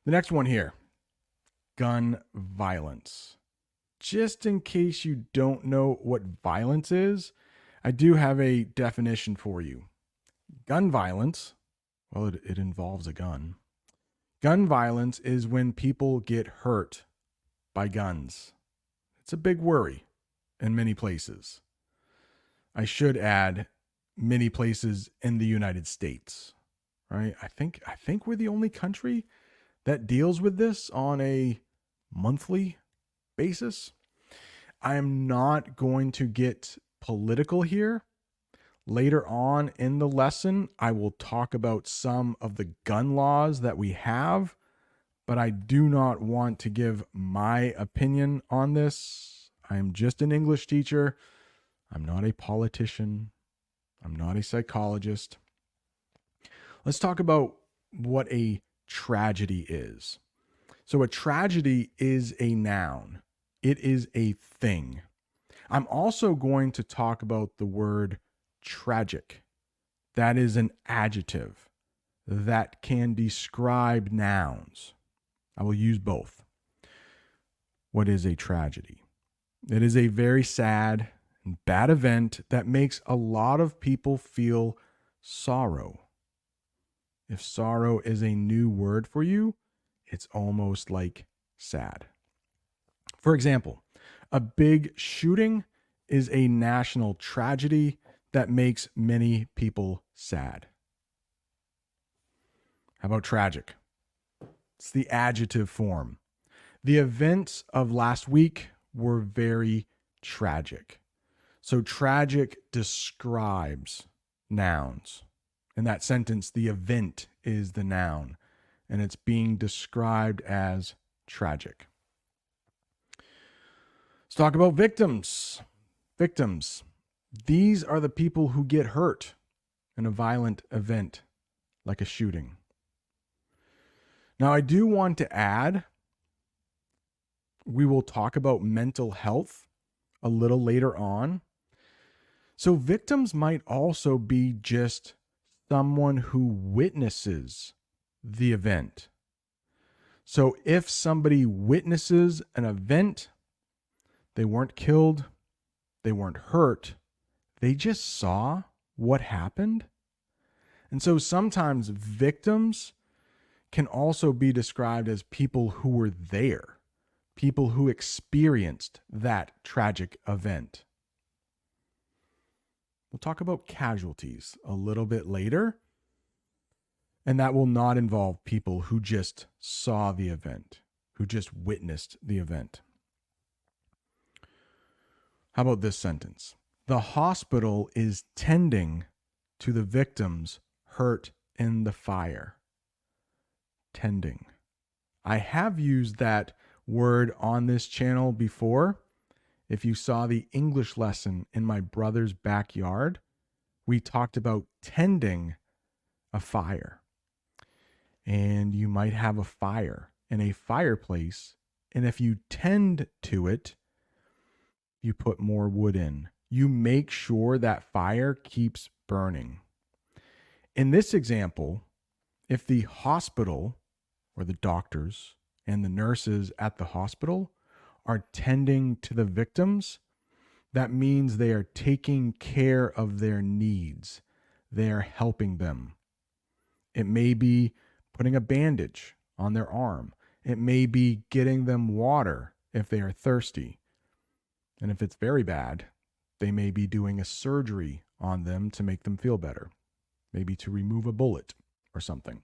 The next one here, gun violence. Just in case you don't know what violence is, I do have a definition for you. Gun violence, well, it involves a gun. Gun violence is when people get hurt by guns. It's a big worry in many places. I should add many places in the United States, right? I think we're the only country that deals with this on a monthly basis. I am not going to get political here. Later on in the lesson, I will talk about some of the gun laws that we have, but I do not want to give my opinion on this. I am just an English teacher. I'm not a politician. I'm not a psychologist. Let's talk about what a tragedy is. So, a tragedy is a noun, it is a thing. I'm also going to talk about the word tragic. That is an adjective that can describe nouns. I will use both. What is a tragedy? It is a very sad and bad event that makes a lot of people feel sorrow. If sorrow is a new word for you, it's almost like sad. For example, a big shooting is a national tragedy that makes many people sad. How about tragic? It's the adjective form. The events of last week were very tragic. So tragic describes nouns. In that sentence, the event is the noun, and it's being described as tragic. Let's talk about victims. Victims. These are the people who get hurt in a violent event like a shooting. Now, I do want to add, we will talk about mental health a little later on. So, victims might also be just someone who witnesses the event. So, if somebody witnesses an event, they weren't killed, they weren't hurt, they just saw what happened. And so, sometimes victims can also be described as people who were there, people who experienced that tragic event. We'll talk about casualties a little bit later, and that will not involve people who just saw the event, who just witnessed the event. How about this sentence? The hospital is tending to the victims hurt in the fire. Tending. I have used that word on this channel before. If you saw the English lesson in my brother's backyard, we talked about tending a fire. And you might have a fire in a fireplace, and if you tend to it, you put more wood in. You make sure that fire keeps burning. In this example, if the hospital or the doctors and the nurses at the hospital are tending to the victims, that means they are taking care of their needs. They are helping them. It may be putting a bandage on their arm. It may be getting them water if they are thirsty. And if it's very bad, they may be doing a surgery on them to make them feel better, maybe to remove a bullet or something.